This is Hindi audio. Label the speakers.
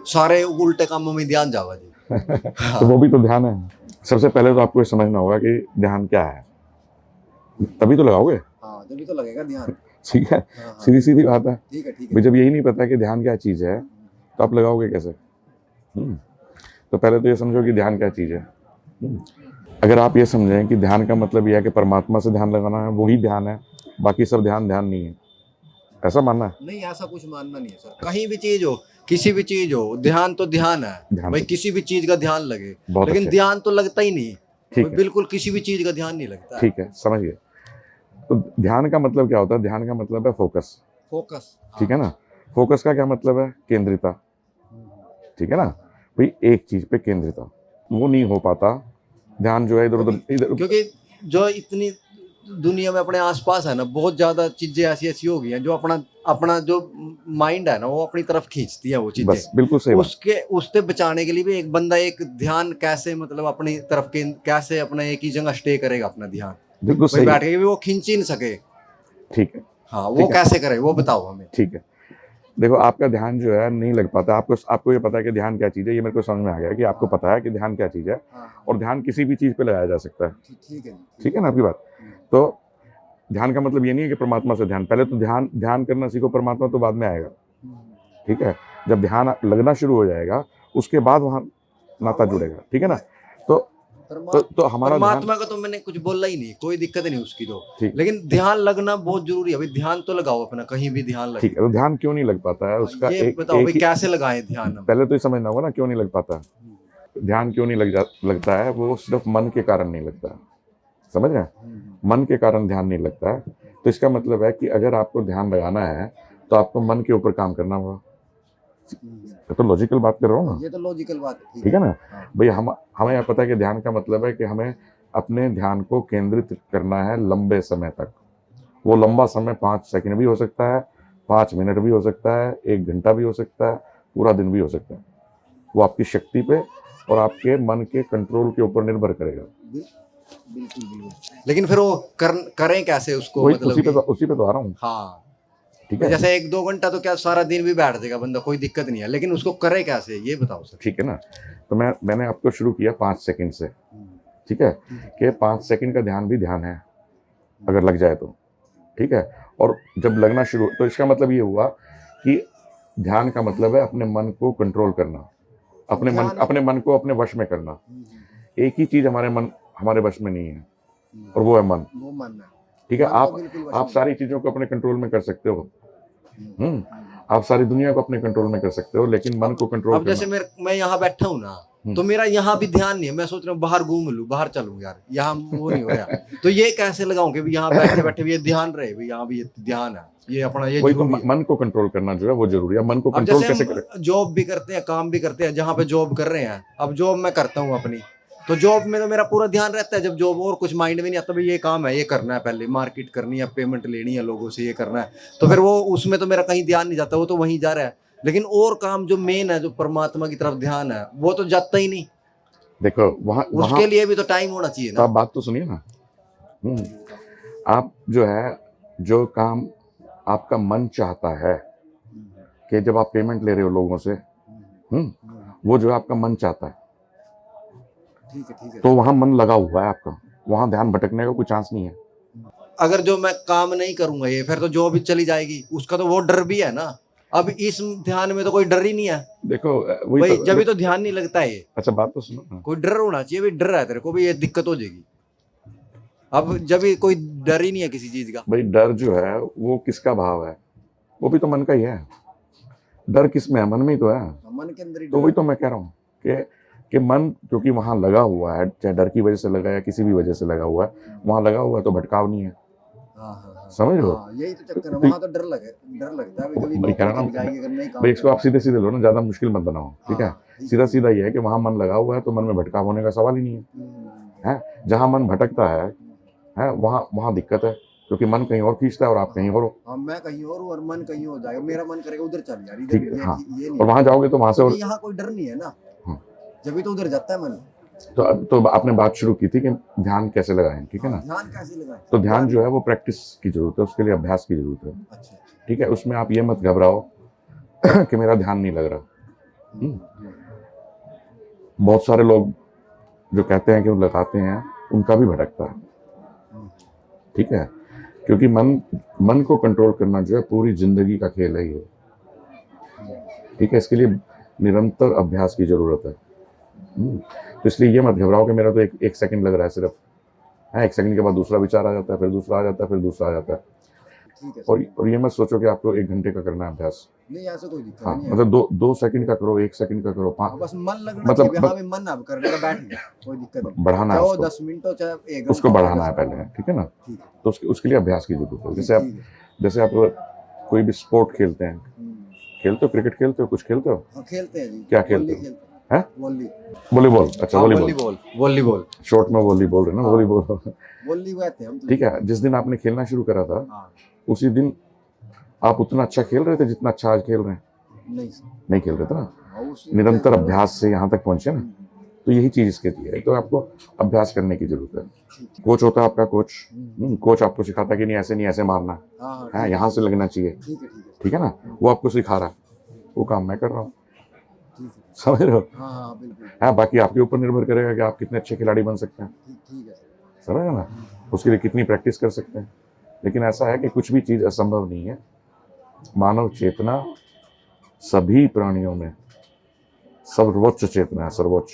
Speaker 1: सारे उल्टे कामों में ध्यान जावा जी।
Speaker 2: तो वो भी तो ध्यान है। सबसे पहले तो आपको ये समझना होगा कि ध्यान क्या है, तभी तो लगाओगे।
Speaker 1: हाँ, तभी तो लगेगा ध्यान।
Speaker 2: ठीक है,
Speaker 1: हाँ, हाँ।
Speaker 2: सीधी सीधी बात है।
Speaker 1: ठीक है, ठीक
Speaker 2: भाई
Speaker 1: है।
Speaker 2: जब यही नहीं पता कि ध्यान क्या चीज़ है तो आप लगाओगे कैसे? तो पहले तो ये समझो कि ध्यान क्या चीज़ है। अगर आप ये समझें कि ध्यान का मतलब यह है कि परमात्मा से ध्यान लगाना है, वही ध्यान है, बाकी सब ध्यान ध्यान नहीं है, ऐसा मानना है?
Speaker 1: नहीं, ऐसा कुछ मानना नहीं है सर। कहीं भी चीज हो, किसी भी चीज हो, ध्यान तो ध्यान है।
Speaker 2: ध्यान
Speaker 1: भाई
Speaker 2: तो
Speaker 1: किसी भी चीज का ध्यान लगे,
Speaker 2: बहुत
Speaker 1: लेकिन
Speaker 2: अच्छे,
Speaker 1: ध्यान तो लगता ही नहीं।
Speaker 2: ठीक
Speaker 1: भाई
Speaker 2: है,
Speaker 1: बिल्कुल किसी भी चीज का ध्यान नहीं लगता है।
Speaker 2: ठीक है, समझ गए। तो ध्यान का मतलब क्या होता है? ध्यान का मतलब है फोकस,
Speaker 1: फोकस।
Speaker 2: ठीक है ना। फोकस का क्या मतलब है? केंद्रिता, ठीक है ना। भाई एक चीज पे केंद्रिता, वो नहीं हो पाता। ध्यान जो है इधर उधर इधर।
Speaker 1: क्योंकि जो इतनी दुनिया में अपने आसपास है ना, बहुत ज्यादा चीजें ऐसी ऐसी हो गई हैं जो अपना अपना जो माइंड है ना, वो अपनी तरफ खींचती है वो चीजें।
Speaker 2: बस बिल्कुल सही बात।
Speaker 1: उसके उससे बचाने के लिए भी एक बंदा एक ध्यान कैसे मतलब अपनी तरफ के कैसे अपना एक ही जगह स्टे करेगा अपना ध्यान।
Speaker 2: बिल्कुल
Speaker 1: भाई
Speaker 2: सही,
Speaker 1: बैठ के भी वो खींच ही नहीं सके।
Speaker 2: ठीक है,
Speaker 1: हाँ, वो
Speaker 2: ठीक है,
Speaker 1: कैसे करे वो बताओ हमें।
Speaker 2: ठीक है। देखो आपका ध्यान जो है नहीं लग पाता, आपको ये पता है कि ध्यान क्या चीज़ है, ये मेरे को समझ में आ गया कि आपको पता है कि ध्यान क्या चीज़ है, और ध्यान किसी भी चीज़ पे लगाया जा सकता है। ठीक है ना आपकी बात। तो ध्यान का मतलब ये नहीं है कि परमात्मा से ध्यान, पहले तो ध्यान ध्यान करना सीखो, परमात्मा तो बाद में आएगा। ठीक है, जब ध्यान लगना शुरू हो जाएगा उसके बाद वहाँ नाता जुड़ेगा, ठीक है ना। तो हमारा ध्यान,
Speaker 1: परमात्मा का तो मैंने कुछ बोला ही नहीं, कोई दिक्कत नहीं उसकी तो।
Speaker 2: ठीक,
Speaker 1: लेकिन ध्यान लगना बहुत जरूरी है भाई। ध्यान तो लगाओ अपना, कहीं भी ध्यान लगे।
Speaker 2: ठीक है। तो ध्यान क्यों नहीं लग पाता है
Speaker 1: हाँ,
Speaker 2: उसका
Speaker 1: ये
Speaker 2: एक
Speaker 1: बताओ भाई
Speaker 2: एक ही,
Speaker 1: कैसे लगाएं ध्यान हम।
Speaker 2: पहले तो ये समझना होगा ना क्यों नहीं लग पाता। ध्यान क्यों नहीं लगता है, वो सिर्फ मन के कारण नहीं लगता है, समझ रहे हैं। मन के कारण ध्यान नहीं लगता है। तो इसका मतलब है कि अगर आपको ध्यान लगाना है तो आपको मन के ऊपर काम करना होगा। तो लॉजिकल बात कर रहा हूँ ना,
Speaker 1: ये तो लॉजिकल बात है।
Speaker 2: ठीक है ना। भाई हमें यह पता है कि ध्यान का मतलब है कि हमें अपने ध्यान को केंद्रित करना है लंबे समय तक। वो लंबा समय 5 सेकंड भी हो सकता है, 5 मिनट भी हो सकता है, 1 घंटा भी हो सकता है, पूरा दिन भी हो सकता है। वो आपकी शक्ति पे और आपके मन के कंट्रोल के ऊपर निर्भर करेगा।
Speaker 1: बिल्कुल बिल्कुल। लेकिन फिर वो करें कैसे उसको,
Speaker 2: वही
Speaker 1: मतलब
Speaker 2: उसी पे तो आ रहा हूँ।
Speaker 1: हाँ,
Speaker 2: ठीक
Speaker 1: भाई
Speaker 2: है,
Speaker 1: जैसे 1-2 घंटा तो क्या सारा दिन भी बैठ जाएगा बंदा, कोई दिक्कत नहीं है, लेकिन उसको करे कैसे ये बताओ सर।
Speaker 2: ठीक है ना। तो मैंने आपको शुरू किया 5 सेकंड से, ठीक है, कि 5 सेकंड का ध्यान भी ध्यान है अगर लग जाए तो, ठीक है। और जब लगना शुरू, तो इसका मतलब ये हुआ कि ध्यान का मतलब है अपने मन को कंट्रोल करना, अपने मन को अपने वश में करना। एक ही चीज हमारे वश में नहीं है, और वो है मन।
Speaker 1: वो मानना है।
Speaker 2: ठीक है, आप सारी चीजों को अपने कंट्रोल में कर सकते हो। आप सारी दुनिया को अपने कंट्रोल में कर सकते हो, लेकिन मन को कंट्रोल
Speaker 1: अब जैसे मैं यहाँ बैठा हूँ ना, तो मेरा यहाँ भी ध्यान नहीं है। मैं सोच रहा हूँ बाहर घूम लूँ, बाहर चलूँ यार, यहाँ वो नहीं हो रहा। तो ये कैसे लगाऊं कि यहाँ बैठे बैठे भी ये ध्यान रहे, भी यहाँ भी ये ध्यान है, ये अपना ये
Speaker 2: वही तो
Speaker 1: जरूरी है।
Speaker 2: मन को कंट्रोल करना जो है वो जरूरी है। मन को
Speaker 1: अब
Speaker 2: कंट्रोल
Speaker 1: जैसे
Speaker 2: कैसे करें?
Speaker 1: हम जॉब भी करते हैं, काम भी करते हैं, जहाँ पे जॉब कर रहे हैं, अब जॉब मैं करता हूँ अपनी, तो जॉब में तो मेरा पूरा ध्यान रहता है। जब जॉब और कुछ माइंड में नहीं आता, भाई ये काम है, ये करना है, पहले मार्केट करनी है, पेमेंट लेनी है लोगों से, ये करना है, तो फिर वो उसमें तो मेरा कहीं ध्यान नहीं जाता, वो तो वहीं जा रहा है। लेकिन और काम जो मेन है, जो परमात्मा की तरफ ध्यान है, वो तो जाता ही नहीं।
Speaker 2: देखो वहां
Speaker 1: उसके लिए भी तो टाइम होना चाहिए
Speaker 2: तो
Speaker 1: ना।
Speaker 2: आप बात तो सुनिए ना। आप जो है, जो काम आपका मन चाहता है कि जब आप पेमेंट ले रहे हो लोगों से, वो जो है आपका मन चाहता है,
Speaker 1: ठीक है।
Speaker 2: तो वहां मन लगा हुआ है आपका, वहां ध्यान भटकने का कोई चांस नहीं है।
Speaker 1: अगर जो मैं काम नहीं करूंगा ये, फिर तो जॉब भी चली जाएगी, उसका तो वो डर भी है ना। अब इस ध्यान में तो कोई डर ही नहीं है
Speaker 2: देखो वही
Speaker 1: भाई,
Speaker 2: तो,
Speaker 1: जब भी तो ध्यान नहीं लगता है।
Speaker 2: अच्छा बात तो सुनो ना।
Speaker 1: कोई डर होना चाहिए भाई, डर है तेरे को भी, ये दिक्कत हो जाएगी। अब जब भी कोई डर ही नहीं है किसी चीज का।
Speaker 2: भाई डर जो है वो किसका भाव है? वो भी तो मन का ही है। डर किस में है? मन में ही तो है।
Speaker 1: मन के अंदर ही
Speaker 2: तो वही तो मैं कह रहा हूँ कि मन क्योंकि वहां लगा हुआ है, चाहे डर की वजह से लगा या किसी भी वजह से लगा हुआ है, वहां लगा हुआ है तो भटकाव नहीं है। समझ लो,
Speaker 1: यही तो चक्कर है, वहां तो डर लगता है कभी
Speaker 2: भाई कह रहा
Speaker 1: नौकरी
Speaker 2: ना,
Speaker 1: जाएगी अगर नहीं काम।
Speaker 2: भाई इसको आप सीधे सीधे लो ना, ज्यादा मुश्किल मत बनाओ, ठीक है। सीधा सीधा ये है कि वहां मन लगा हुआ है तो मन में भटकाव होने का सवाल ही नहीं है। जहां मन भटकता है वहां वहां दिक्कत है, क्योंकि मन कहीं और खींचता है और आप कहीं और हो।
Speaker 1: हाँ, मैं कहीं और हूँ और मन कहीं हो जाएगा, मेरा मन करेगा उधर चल यार, इधर
Speaker 2: ठीक है, हाँ।
Speaker 1: ये नहीं।
Speaker 2: और वहां जाओगे तो वहां से, और
Speaker 1: यहाँ कोई डर नहीं है ना, जब भी तो उधर जाता है मन।
Speaker 2: तो आपने बात शुरू की थी कि ध्यान कैसे लगाएं, ठीक है ना।
Speaker 1: ध्यान कैसे लगाएं?
Speaker 2: तो ध्यान जो है वो प्रैक्टिस की जरूरत है, उसके लिए अभ्यास की जरूरत है।
Speaker 1: अच्छा।
Speaker 2: ठीक है, उसमें आप ये मत घबराओ कि मेरा ध्यान नहीं लग रहा। बहुत सारे लोग जो कहते हैं कि वो लगाते हैं, उनका भी भटकता है, ठीक है, क्योंकि मन को कंट्रोल करना जो है पूरी जिंदगी का खेल है ये, ठीक है। इसके लिए निरंतर अभ्यास की जरूरत है। तो इसलिए ये मत घबराओ कि मेरा तो एक सेकंड लग रहा है सिर्फ, है, एक सेकंड के बाद दूसरा विचार आ जाता है, फिर दूसरा आ जाता है, फिर दूसरा आ जाता है।
Speaker 1: ठीक है
Speaker 2: और ये मत सोचो कि आपको 1 घंटे का करना है अभ्यास।
Speaker 1: नहीं, ऐसा कोई दिक्कत
Speaker 2: हाँ,
Speaker 1: नहीं है।
Speaker 2: मतलब 2 सेकंड का करो, 1 सेकंड का करो,
Speaker 1: बस मन लगना
Speaker 2: मतलब
Speaker 1: चाहिए, हाँ भी मन अब करने का बैठ गया, कोई दिक्कत नहीं।
Speaker 2: बढ़ाना है
Speaker 1: चाहे
Speaker 2: उसको,
Speaker 1: 10 मिनट हो चाहे 1 घंटा
Speaker 2: उसको
Speaker 1: हो,
Speaker 2: बढ़ाना है
Speaker 1: 10
Speaker 2: पहले, ठीक है ना।
Speaker 1: ठीक है।
Speaker 2: तो उसके लिए अभ्यास की जरूरत है।
Speaker 1: ठीक है।
Speaker 2: जैसे आप कोई भी स्पोर्ट खेलते हैं, खेलते हो, क्रिकेट खेलते हो, कुछ खेलते हो,
Speaker 1: हाँ, खेलते हैं जी।
Speaker 2: क्या खेलते
Speaker 1: वॉली
Speaker 2: हो? हैं?
Speaker 1: वॉली।
Speaker 2: वॉलीबॉल, अच्छा वॉलीबॉल,
Speaker 1: वॉलीबॉल
Speaker 2: शॉर्ट में वॉली बोल रहे हैं ना,
Speaker 1: हाँ।
Speaker 2: वॉलीबॉल,
Speaker 1: वॉली कहते हैं हम तो।
Speaker 2: ठीक है। जिस दिन आपने खेलना शुरू करा था,
Speaker 1: हाँ।
Speaker 2: उसी दिन आप उतना अच्छा खेल रहे थे जितना अच्छा आज खेल रहे हैं?
Speaker 1: नहीं
Speaker 2: नहीं खेल रहे थे ना।
Speaker 1: हाँ,
Speaker 2: निरंतर अभ्यास से यहाँ तक पहुंचे ना, तो यही चीज इसके लिए है। तो आपको अभ्यास करने की जरूरत है। कोच होता है आपका कोच, कोच आपको सिखाता है कि नहीं ऐसे मारना है,
Speaker 1: हाँ,
Speaker 2: यहाँ से लगना चाहिए, ठीक है ना, वो आपको सिखा रहा है, वो काम मैं कर रहा हूँ, समझ रहे हो।
Speaker 1: हाँ, बिल्कुल।
Speaker 2: हाँ, बाकी आपके ऊपर निर्भर करेगा कि आप कितने अच्छे खिलाड़ी बन सकते हैं,
Speaker 1: ठीक है,
Speaker 2: समझ रहे हो ना, उसके लिए कितनी प्रैक्टिस कर सकते हैं। लेकिन ऐसा है कि कुछ भी चीज असंभव नहीं है। मानव चेतना सभी प्राणियों में सर्वोच्च चेतना है, सर्वोच्च।